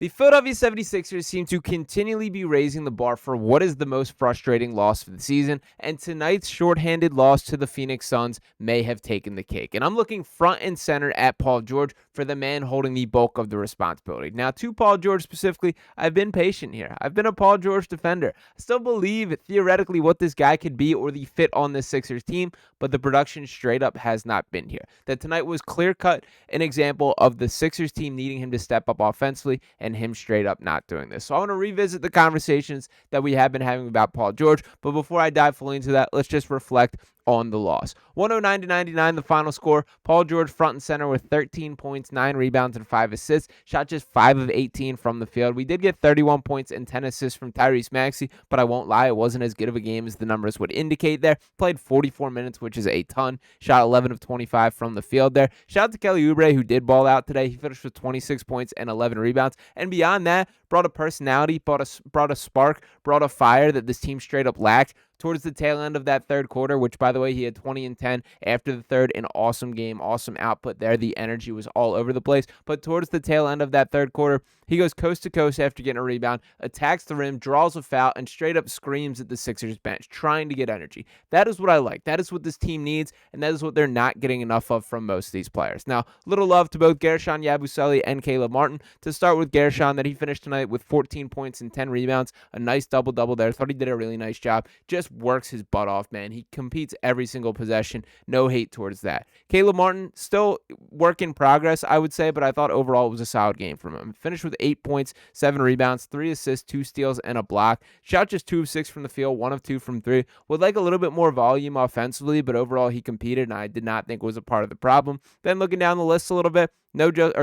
The Philadelphia 76ers seem to continually be raising the bar for what is the most frustrating loss of the season, and tonight's shorthanded loss to the Phoenix Suns may have taken the cake. And I'm looking front and center at Paul George for the man holding the bulk of the responsibility. Now, to Paul George specifically, I've been patient here. I've been a Paul George defender. I still believe theoretically what this guy could be or the fit on this Sixers team, but the production straight up has not been here. That tonight was clear-cut an example of the Sixers team needing him to step up offensively and him straight up not doing this. So I want to revisit the conversations that we have been having about Paul George, but before I dive fully into that, let's just reflect on the loss. 109-99, the final score. Paul George front and center with 13 points, 9 rebounds, and 5 assists. Shot just 5 of 18 from the field. We did get 31 points and 10 assists from Tyrese Maxey, but I won't lie, it wasn't as good of a game as the numbers would indicate there. Played 44 minutes, which is a ton. Shot 11 of 25 from the field there. Shout out to Kelly Oubre, who did ball out today. He finished with 26 points and 11 rebounds. And beyond that, brought a personality, brought a spark, brought a fire that this team straight up lacked towards the tail end of that third quarter, which, by the way, he had 20 and 10 after the third. An awesome game, awesome output there. The energy was all over the place. But towards the tail end of that third quarter, he goes coast to coast after getting a rebound, attacks the rim, draws a foul, and straight up screams at the Sixers bench, trying to get energy. That is what I like. That is what this team needs, and that is what they're not getting enough of from most of these players. Now, little love to both Gershon Yabusele and Caleb Martin. To start with Gershon, that he finished tonight with 14 points and 10 rebounds. A nice double-double there. Thought he did a really nice job. Just works his butt off, man. He competes every single possession. No hate towards that. Caleb Martin, still work in progress, I would say, but I thought overall it was a solid game from him. Finished with 8 points, 7 rebounds, 3 assists, 2 steals, and a block. Shot just 2 of 6 from the field, 1 of 2 from 3. Would like a little bit more volume offensively, but overall he competed, and I did not think was a part of the problem. Then looking down the list a little bit,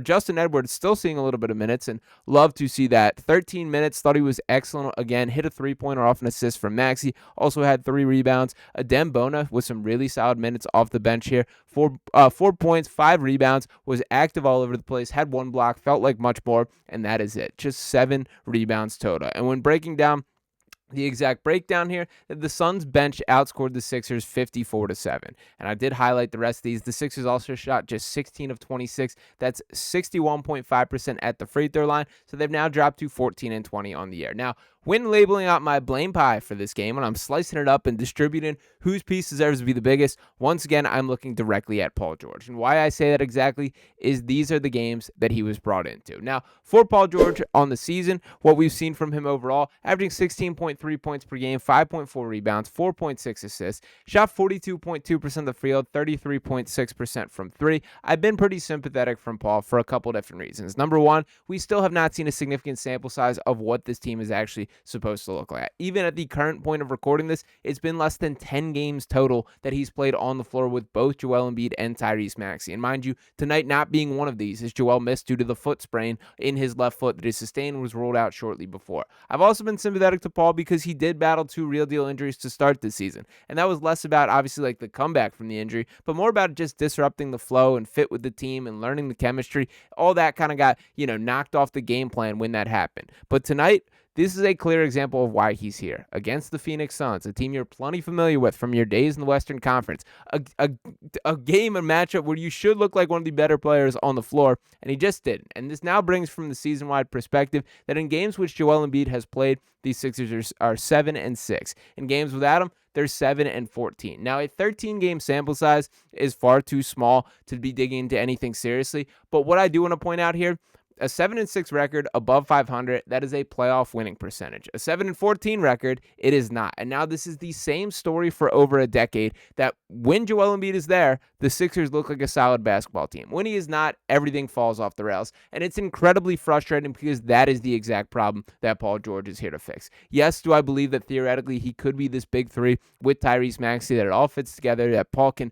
Justin Edwards still seeing a little bit of minutes, and love to see that. 13 minutes, thought he was excellent again. Hit a 3-pointer off an assist from Maxey. Also had 3 rebounds. Adem Bona with some really solid minutes off the bench here. 4 points, 5 rebounds. Was active all over the place. Had 1 block. Felt like much more, and that is it. Just 7 rebounds total. And when breaking down the exact breakdown here, that the Suns bench outscored the Sixers 54-7. And I did highlight the rest of these. The Sixers also shot just 16 of 26. That's 61.5% at the free throw line. So they've now dropped to 14 and 20 on the year. Now, when labeling out my blame pie for this game, when I'm slicing it up and distributing whose piece deserves to be the biggest, once again, I'm looking directly at Paul George. And why I say that exactly is these are the games that he was brought into. Now, for Paul George on the season, what we've seen from him overall, averaging 16.3 points per game, 5.4 rebounds, 4.6 assists, shot 42.2% of the field, 33.6% from 3. I've been pretty sympathetic from Paul for a couple different reasons. Number one, we still have not seen a significant sample size of what this team is actually supposed to look like. Even at the current point of recording this, it's been less than 10 games total that he's played on the floor with both Joel Embiid and Tyrese Maxey. And mind you, tonight not being one of these, as Joel missed due to the foot sprain in his left foot that he sustained and was ruled out shortly before. I've also been sympathetic to Paul because he did battle 2 real deal injuries to start this season. And that was less about obviously like the comeback from the injury, but more about just disrupting the flow and fit with the team and learning the chemistry. All that kind of got, knocked off the game plan when that happened. But tonight, this is a clear example of why he's here. Against the Phoenix Suns, a team you're plenty familiar with from your days in the Western Conference. A game, a matchup where you should look like one of the better players on the floor, and he just didn't. And this now brings from the season-wide perspective that in games which Joel Embiid has played, these Sixers are 7-6. In games without him, they're 7-14. Now, a 13-game sample size is far too small to be digging into anything seriously, but what I do want to point out here, a 7-6 record above 500, that is a playoff winning percentage. A 7-14 record, it is not. And now this is the same story for over a decade, that when Joel Embiid is there, the Sixers look like a solid basketball team. When he is not, everything falls off the rails. And it's incredibly frustrating because that is the exact problem that Paul George is here to fix. Yes, do I believe that theoretically he could be this big 3 with Tyrese Maxey, that it all fits together, that Paul can,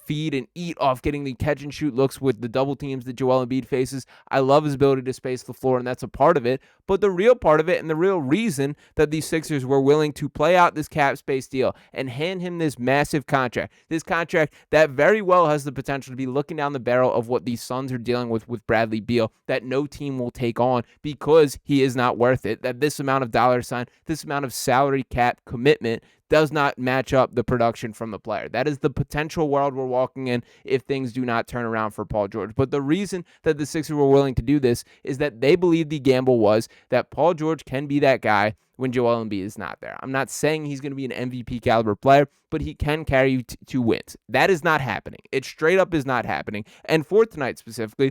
feed and eat off getting the catch and shoot looks with the double teams that Joel Embiid faces. I love his ability to space the floor, and that's a part of it. But the real part of it, and the real reason that these Sixers were willing to play out this cap space deal and hand him this massive contract, this contract that very well has the potential to be looking down the barrel of what these Suns are dealing with Bradley Beal, that no team will take on because he is not worth it, that this amount of dollar sign, this amount of salary cap commitment does not match up the production from the player. That is the potential world we're walking in if things do not turn around for Paul George. But the reason that the Sixers were willing to do this is that they believe the gamble was that Paul George can be that guy when Joel Embiid is not there. I'm not saying he's going to be an MVP caliber player, but he can carry you to wins. That is not happening. It straight up is not happening. And for tonight specifically,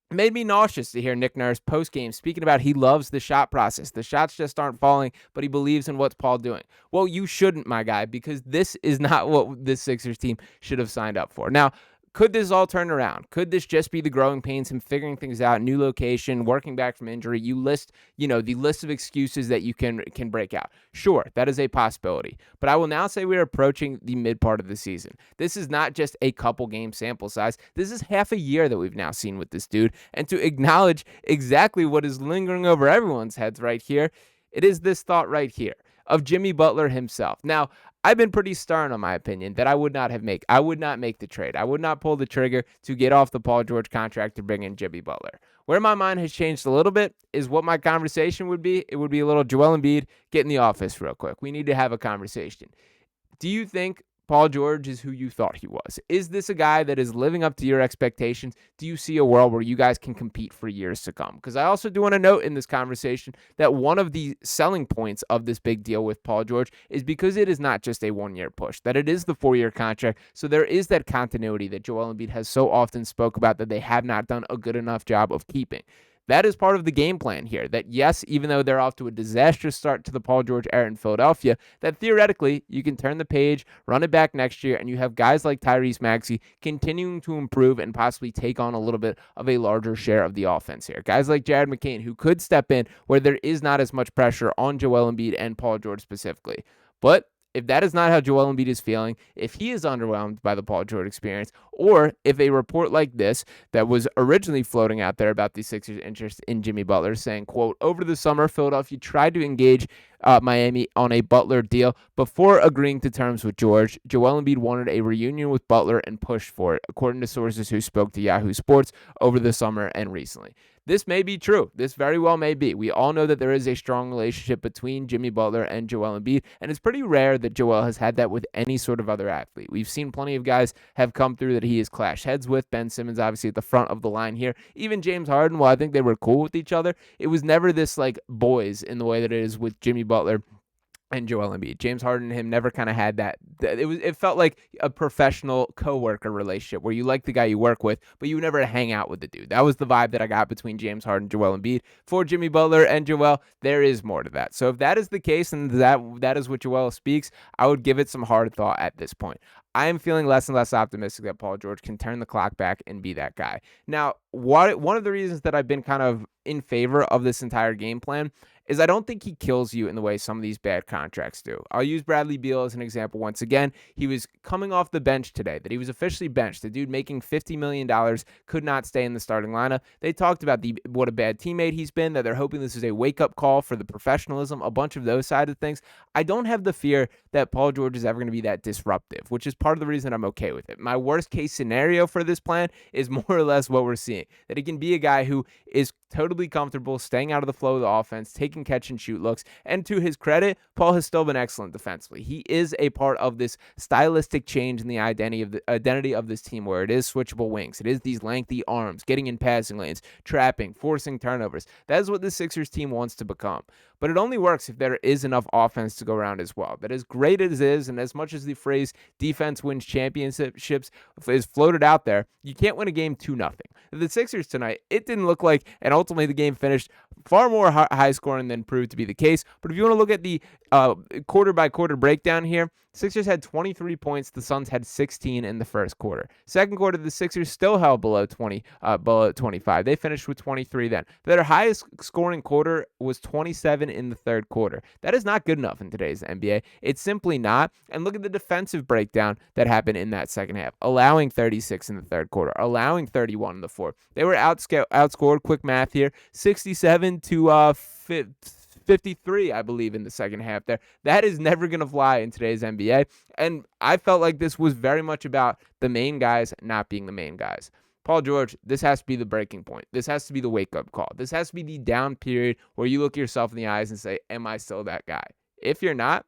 it made me nauseous to hear Nick Nurse post-game speaking about he loves the shot process. The shots just aren't falling, but he believes in what's Paul doing. Well, you shouldn't, my guy, because this is not what this Sixers team should have signed up for. Now, could this all turn around? Could this just be the growing pains, him figuring things out, new location, working back from injury? You list, the list of excuses that you can break out. Sure, that is a possibility. But I will now say we are approaching the mid part of the season. This is not just a couple game sample size. This is half a year that we've now seen with this dude. And to acknowledge exactly what is lingering over everyone's heads right here, it is this thought right here of Jimmy Butler himself. Now, I've been pretty stern on my opinion that I would not make the trade. I would not pull the trigger to get off the Paul George contract to bring in Jimmy Butler. Where my mind has changed a little bit is what my conversation would be. It would be a little Joel Embiid, get in the office real quick. We need to have a conversation. Do you think Paul George is who you thought he was? Is this a guy that is living up to your expectations? Do you see a world where you guys can compete for years to come? Because I also do want to note in this conversation that one of the selling points of this big deal with Paul George is because it is not just a one-year push, that it is the 4-year contract. So there is that continuity that Joel Embiid has so often spoke about that they have not done a good enough job of keeping. That is part of the game plan here, that yes, even though they're off to a disastrous start to the Paul George era in Philadelphia, that theoretically you can turn the page, run it back next year, and you have guys like Tyrese Maxey continuing to improve and possibly take on a little bit of a larger share of the offense here. Guys like McCain who could step in where there is not as much pressure on Joel Embiid and Paul George specifically. But if that is not how Joel Embiid is feeling, if he is underwhelmed by the Paul George experience, or if a report like this that was originally floating out there about the Sixers' interest in Jimmy Butler saying, quote, over the summer, Philadelphia tried to engage Miami on a Butler deal before agreeing to terms with George. Joel Embiid wanted a reunion with Butler and pushed for it, according to sources who spoke to Yahoo Sports over the summer and recently. This may be true. This very well may be. We all know that there is a strong relationship between Jimmy Butler and Joel Embiid, and it's pretty rare that Joel has had that with any sort of other athlete. We've seen plenty of guys have come through that he has clashed heads with. Ben Simmons, obviously, at the front of the line here. Even James Harden, while I think they were cool with each other, it was never this, boys in the way that it is with Jimmy Butler and Joel Embiid. James Harden and him never kind of had that. It felt like a professional coworker relationship where you like the guy you work with, but you never hang out with the dude. That was the vibe that I got between James Harden and Joel Embiid. For Jimmy Butler and Joel, there is more to that. So if that is the case and that is what Joel speaks, I would give it some hard thought at this point. I am feeling less and less optimistic that Paul George can turn the clock back and be that guy. Now, one of the reasons that I've been kind of in favor of this entire game plan is I don't think he kills you in the way some of these bad contracts do. I'll use Bradley Beal as an example once again. He was coming off the bench today, that he was officially benched. The dude making $50 million could not stay in the starting lineup. They talked about what a bad teammate he's been, that they're hoping this is a wake-up call for the professionalism, a bunch of those side of things. I don't have the fear that Paul George is ever going to be that disruptive, which is part of the reason I'm okay with it. My worst-case scenario for this plan is more or less what we're seeing, that he can be a guy who is totally comfortable staying out of the flow of the offense, taking catch-and-shoot looks, and to his credit, Paul has still been excellent defensively. He is a part of this stylistic change in the identity of this team where it is switchable wings. It is these lengthy arms, getting in passing lanes, trapping, forcing turnovers. That is what the Sixers team wants to become. But it only works if there is enough offense to go around as well. That as great as it is, and as much as the phrase defense wins championships is floated out there, you can't win a game 2-0. The Sixers tonight, it didn't look like, and ultimately the game finished far more high scoring than proved to be the case. But if you want to look at the quarter by quarter breakdown here, Sixers had 23 points. The Suns had 16 in the first quarter. Second quarter, the Sixers still held below 25. They finished with 23 then. Their highest scoring quarter was 27 in the third quarter. That is not good enough in today's NBA. It's simply not. And look at the defensive breakdown that happened in that second half, allowing 36 in the third quarter, allowing 31 in the fourth. They were outscored, quick math here, 67 to 53, I believe, in the second half there. That is never going to fly in today's NBA. And I felt like this was very much about the main guys not being the main guys. Paul George, this has to be the breaking point. This has to be the wake-up call. This has to be the down period where you look yourself in the eyes and say, am I still that guy? If you're not,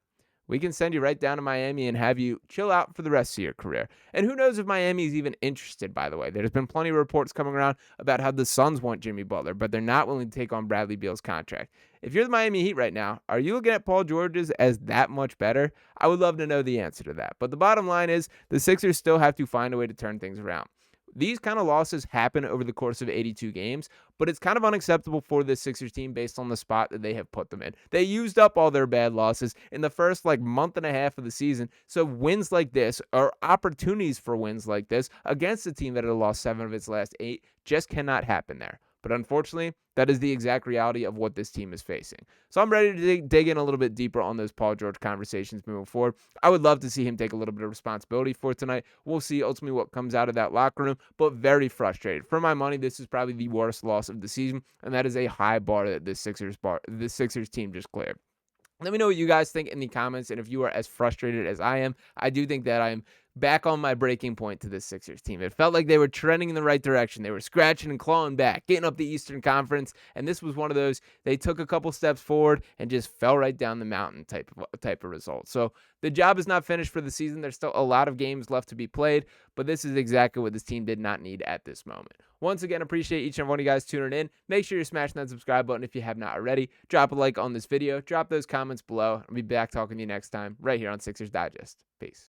we can send you right down to Miami and have you chill out for the rest of your career. And who knows if Miami is even interested, by the way. There's been plenty of reports coming around about how the Suns want Jimmy Butler, but they're not willing to take on Bradley Beal's contract. If you're the Miami Heat right now, are you looking at Paul George's as that much better? I would love to know the answer to that. But the bottom line is the Sixers still have to find a way to turn things around. These kind of losses happen over the course of 82 games, but it's kind of unacceptable for this Sixers team based on the spot that they have put them in. They used up all their bad losses in the first month and a half of the season. So wins like this, or opportunities for wins like this against a team that had lost 7 of its last 8, just cannot happen there. But unfortunately, that is the exact reality of what this team is facing. So I'm ready to dig in a little bit deeper on those Paul George conversations moving forward. I would love to see him take a little bit of responsibility for tonight. We'll see ultimately what comes out of that locker room, but very frustrated. For my money, this is probably the worst loss of the season, and that is a high bar that this Sixers team just cleared. Let me know what you guys think in the comments, and if you are as frustrated as I am. I do think that I am back on my breaking point to this Sixers team. It felt like they were trending in the right direction. They were scratching and clawing back, getting up the Eastern Conference, and this was one of those, they took a couple steps forward and just fell right down the mountain type of result. So the job is not finished for the season. There's still a lot of games left to be played, but this is exactly what this team did not need at this moment. Once again, appreciate each and every one of you guys tuning in. Make sure you're smashing that subscribe button if you have not already. Drop a like on this video. Drop those comments below. I'll be back talking to you next time right here on Sixers Digest. Peace.